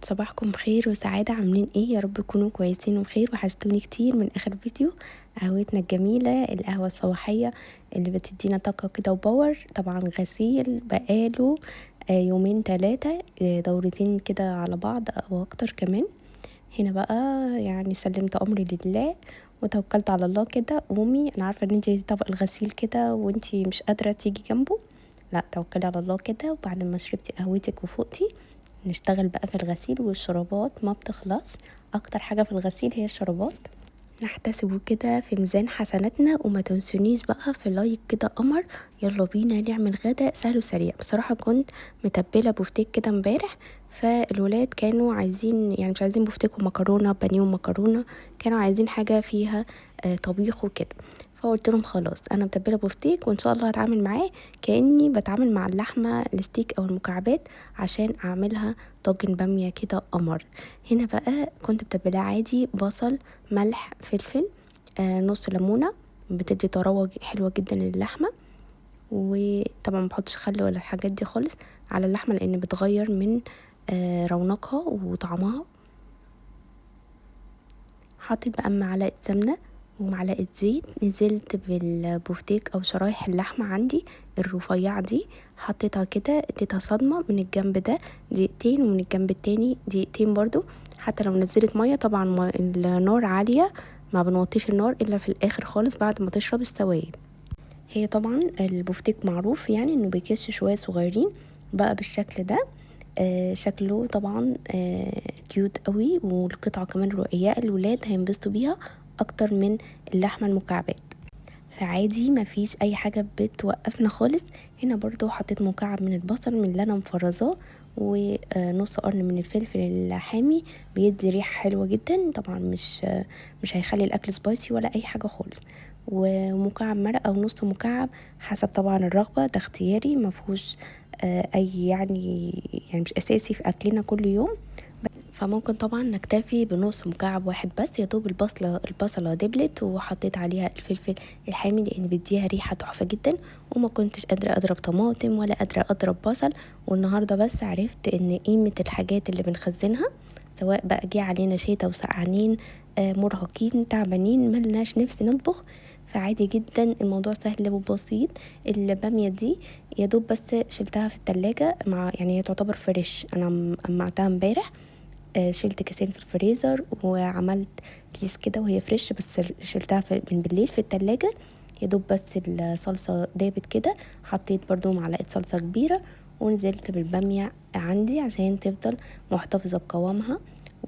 صباحكم بخير وسعادة، عاملين ايه؟ يا رب تكونوا كويسين وبخير. وحشتوني كتير من اخر فيديو. قهوتنا الجميلة، القهوة الصباحية اللي بتدينا طاقة كده وباور. طبعا غسيل بقاله يومين 3، دورتين كده على بعض او اكتر كمان. هنا بقى يعني سلمت امري لله وتوكلت على الله كده. قومي، انا عارفة ان انتي طبق الغسيل كده وانتي مش قادرة تيجي جنبه، لا توكلي على الله كده. وبعد ما شربتي قهوتك وفوقتي نشتغل بقى في الغسيل. والشرابات ما بتخلص، اكتر حاجة في الغسيل هي الشرابات. نحتسبه كده في ميزان حسناتنا. وما تنسونيش بقى في لايك كده قمر. يلا بينا نعمل غدا سهل وسريع. بصراحة كنت متبلة بفتيك كده امبارح، فالولاد كانوا عايزين، يعني مش عايزين بفتيك ومكرونة، بانيه ومكرونة، كانوا عايزين حاجة فيها طبيخ وكده. فقلت لهم خلاص انا متبله بفتيك وان شاء الله هتعامل معاه كاني بتعامل مع اللحمه الستيك او المكعبات عشان اعملها طاجن باميه كده قمر. هنا بقى كنت متبلاه عادي، بصل، ملح، فلفل، نص ليمونه، بتدي طراوه حلوه جدا للحمه. وطبعا ما بحطش خل ولا الحاجات دي خالص على اللحمه لان بتغير من رونقها وطعمها. حطيت بقى معلقه سمنه ومعلقه زيت، نزلت بالبفتيك او شرايح اللحمه عندي الرفيعه دي، حطيتها كده، اديتها صدمه من الجنب ده دقيقتين ومن الجنب التاني دقيقتين برضو. حتى لو نزلت ميه طبعا النار عاليه، ما بنوطيش النار الا في الاخر خالص بعد ما تشرب السوائل. هي طبعا البفتيك معروف يعني انه بيكش شويه صغيرين بقى بالشكل ده. شكله طبعا كيوت قوي، والقطعه كمان رقيقه، الولاد هينبسطوا بيها اكتر من اللحمه المكعبات. فعادي مفيش اي حاجه بتوقفنا خالص. هنا برضو حطيت مكعب من البصل من اللي انا مفرزاه، ونص قرن من الفلفل الحامي، بيدي ريحه حلوه جدا. طبعا مش هيخلي الاكل سبايسي ولا اي حاجه خالص. ومكعب مرق او نص مكعب حسب طبعا الرغبه، ده اختياري مفهوش اي يعني مش اساسي في اكلنا كل يوم. فممكن طبعا نكتفي بنص مكعب واحد بس. يا دوب البصلة دبلت وحطيت عليها الفلفل الحامي لان بيديها ريحة تحفة جدا. وما كنتش قادرة اضرب طماطم ولا قادرة اضرب بصل. والنهاردة بس عرفت ان قيمة الحاجات اللي بنخزنها، سواء بقى جه علينا شتا وسقعانين مرهقين تعبانين ملناش نفس نطبخ، فعادي جدا الموضوع سهل وبسيط. البامية دي يا دوب بس شلتها في التلاجة، مع يعني هي تعتبر فريش، انا قمعتها امبارح. شلت كيسين في الفريزر وعملت كيس كده وهي فريش، بس شلتها من بالليل في التلاجة. يا دوب بس الصلصة دابت كده، حطيت برضو معلقة صلصة كبيرة ونزلت بالبامية عندي عشان تفضل محتفظة بقوامها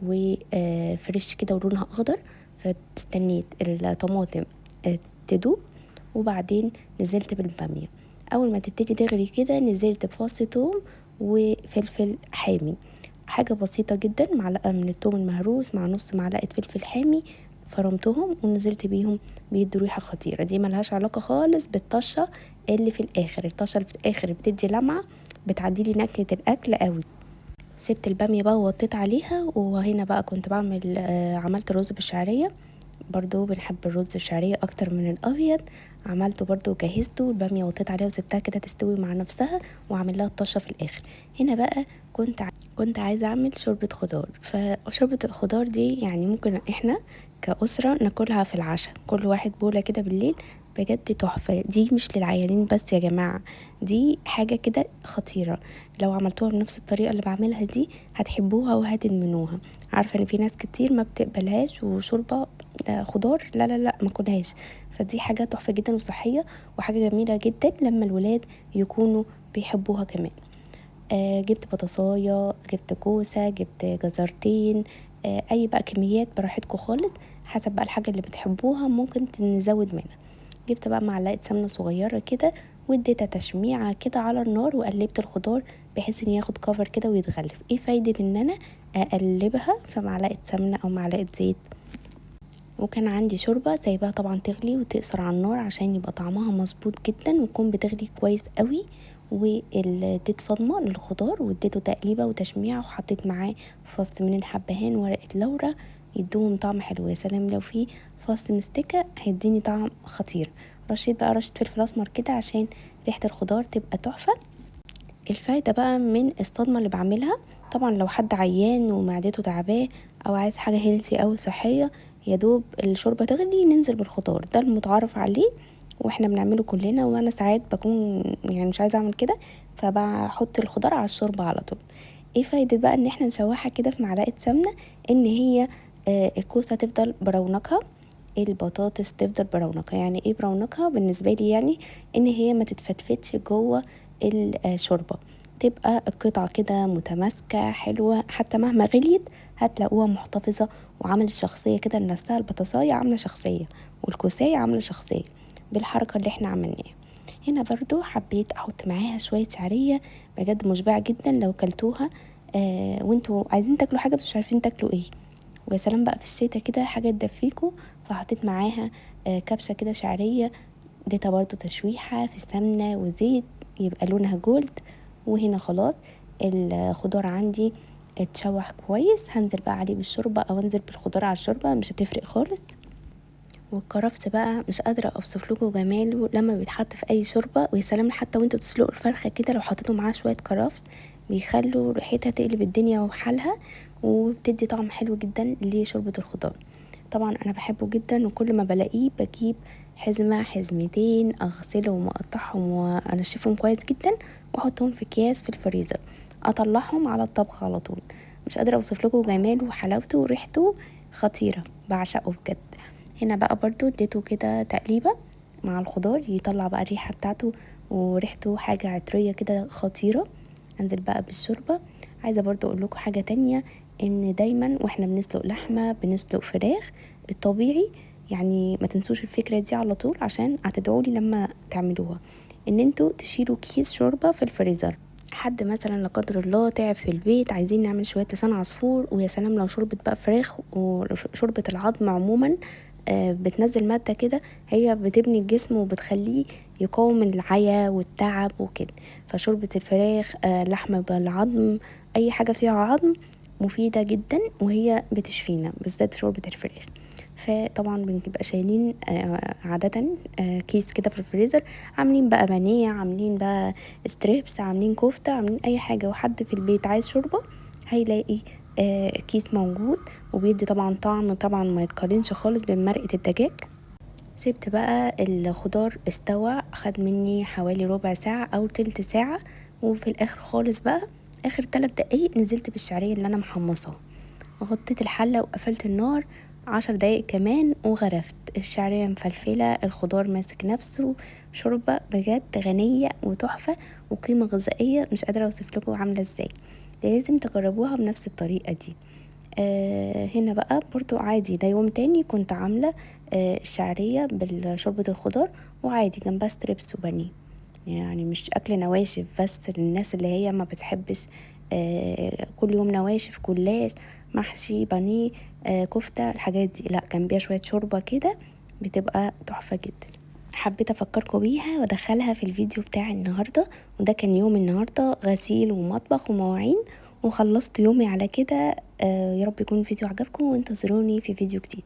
وفريش كده ولونها أخضر. فاستنيت الطماطم تدوب وبعدين نزلت بالبامية. أول ما تبتدي تغلي كده نزلت بفص توم وفلفل حامي، حاجة بسيطة جدا، معلقة من الثوم المهروس مع نص معلقة فلفل حامي، فرمتهم ونزلت بيهم، بيدوا ريحة خطيرة. دي ملهاش علاقة خالص بالطشة اللي في الآخر، الطشة اللي في الآخر بتدي لمعة بتعديلي نكهة الأكل قوي. سبت البامية بقى ووطيت عليها. وهنا بقى كنت بعمل عملت رز بالشعرية، برضو بنحب الرز الشعرية اكتر من الابيض. عملته برضو وجهزته، البامية وطيت عليها وسبتها كده تستوي مع نفسها واعمل لها الطشة في الاخر. هنا بقى كنت عايزة اعمل شوربة خضار. فشوربة الخضار دي يعني ممكن احنا كأسرة ناكلها في العشاء، كل واحد بولة كده بالليل، بجد تحفة. دي مش للعيانين بس يا جماعة، دي حاجة كده خطيرة. لو عملتوها بنفس الطريقة اللي بعملها دي هتحبوها وهتدمنوها. عارفة ان في ناس كتير ما بتقبلهاش، وشوربة خضار لا لا لا ما كلهاش. فدي حاجة تحفة جدا وصحية وحاجة جميلة جدا لما الولاد يكونوا بيحبوها كمان. جبت بطاطساية، جبت كوسة، جبت جزرتين، اي بقى كميات براحتكم خالص، حسب بقى الحاجة اللي بتحبوها ممكن نزود منها. جبت بقى معلقة سمنة صغيرة كده واديتها تشميعة كده على النار، وقلبت الخضار بحيث ان ياخد كفر كده ويتغلف. ايه فايدة ان انا اقلبها في معلقة سمنة او معلقة زيت؟ وكان عندي شوربة سايباها طبعا تغلي وتقصر على النار عشان يبقى طعمها مظبوط جدا وتكون بتغلي كويس قوي. واديت صدمة للخضار واديته تقليبة وتشميع، وحطيت معاه فص من الحبهان ورقة لورا يدوهم طعم حلو. يا سلام لو في فص مستكة هيديني طعم خطير. رشيت بقى رشة فلفل اسمر كده عشان ريحة الخضار تبقى تحفة. الفايدة بقى من الصدمة اللي بعملها، طبعا لو حد عيان ومعدته تعباه او عايز حاجة هيلثي او صحية، يا دوب الشوربة تغلي ننزل بالخضار، ده المتعارف عليه واحنا بنعمله كلنا. وانا ساعات بكون يعني مش عايزة اعمل كده، فبحط الخضار على الشوربة على طول. ايه فايدة بقى ان احنا نشوحها كده في معلقة سمنة؟ ان هي الكوسة تفضل برونقها، البطاطس تفضل برونقها. يعني ايه برونقها بالنسبة لي؟ يعني ان هي ما تتفتفتش جوه الشوربة، تبقى القطعة كده متماسكة حلوة، حتى مهما غليت هتلاقوها محتفظة وعملت شخصية كده لنفسها. البطاطساية عاملة شخصية والكوساية عاملة شخصية بالحركة اللي احنا عملناها. هنا برضو حبيت احط معاها شوية شعرية، بجد مشبعة جدا لو كلتوها وانتوا عايزين تاكلوا حاجة بس مش عارفين تاكلوا ايه. ويا سلام بقى في الشتا كده حاجة تدفيكوا. فحطيت معاها كبشة كده شعرية، اديتها برضو تشويحة في سمنة وزيت يبقى لونها جولد. وهنا خلاص الخضار عندي اتشوح كويس، هنزل بقى عليه بالشوربة او انزل بالخضار على الشوربة، مش هتفرق خالص. والكرفس بقى مش قادرة اوصف لكم جماله لما بيتحط في اي شوربة. ويا سلام حتى وانتوا بتسلقوا الفرخة كده لو حطيتوا معاه شوية كرفس بيخلوا ريحتها تقلب الدنيا وحالها، وبتدي طعم حلو جدا لشوربة الخضار. طبعا انا بحبه جدا، وكل ما بلاقيه بجيب حزمة حزمتين اغسلهم واقطعهم وانشفهم كويس جدا واحطهم في اكياس في الفريزر، اطلعهم على الطبخ على طول. مش قادرة اوصف لكم جماله وحلاوته وريحته خطيرة، بعشقه بجد. هنا بقى برضو اديته كده تقليبة مع الخضار يطلع بقى الريحة بتاعته وريحته حاجة عطرية كده خطيرة. انزل بقى بالشوربة. عايزة برضو اقول لكم حاجة تانية، ان دايما واحنا بنسلق لحمة بنسلق فراخ الطبيعي، يعني ما تنسوش الفكرة دي على طول عشان هتدعولي لما تعملوها، ان انتوا تشيلوا كيس شوربة في الفريزر. حد مثلا لا قدر الله تعب في البيت، عايزين نعمل شويه لسان عصفور، ويا سلام لو شوربه بقى فراخ وشوربه العظم عموما بتنزل ماده كده هي بتبني الجسم وبتخليه يقاوم العيا والتعب وكده. فشوربه الفراخ لحمه بالعظم، اي حاجه فيها عظم مفيده جدا وهي بتشفينا، بالذات شوربه الفراخ. فطبعا بنبقى شايلين عادة كيس كده في الفريزر، عاملين بقى بانيه، عاملين بقى ستريبس، عاملين كفتة، عاملين اي حاجة، وحد في البيت عايز شوربة هيلاقي كيس موجود. وبيدي طبعا طعم طبعا ما يتقارنش خالص بمرقة الدجاج. سبت بقى الخضار استوى، خد مني حوالي ربع ساعة او تلت ساعة. وفي الاخر خالص بقى اخر 3 دقايق نزلت بالشعرية اللي انا محمصاها، غطيت الحلة وقفلت النار 10 دقايق كمان وغرفت. الشعرية مفلفلة، الخضار ماسك نفسه، شوربة بجد غنية وتحفة وقيمة غذائية مش قادرة اوصف لكم عاملة ازاي. لازم تجربوها بنفس الطريقة دي. هنا بقى برضو عادي، ده يوم تاني كنت عاملة الشعرية بشوربة الخضار وعادي جنبها ستريبس وبانيه. يعني مش اكل نواشف بس للناس اللي هي ما بتحبش كل يوم نواشف، كلاش، محشي، بانيه، كفتة، الحاجات دي لا، جنبيها شوية شوربة كده بتبقى تحفة جدا. حبيت افكركم بيها وادخلها في الفيديو بتاع النهاردة. وده كان يوم النهاردة، غسيل ومطبخ ومواعين، وخلصت يومي على كده. يا رب يكون الفيديو عجبكم، وانتظروني في فيديو جديد.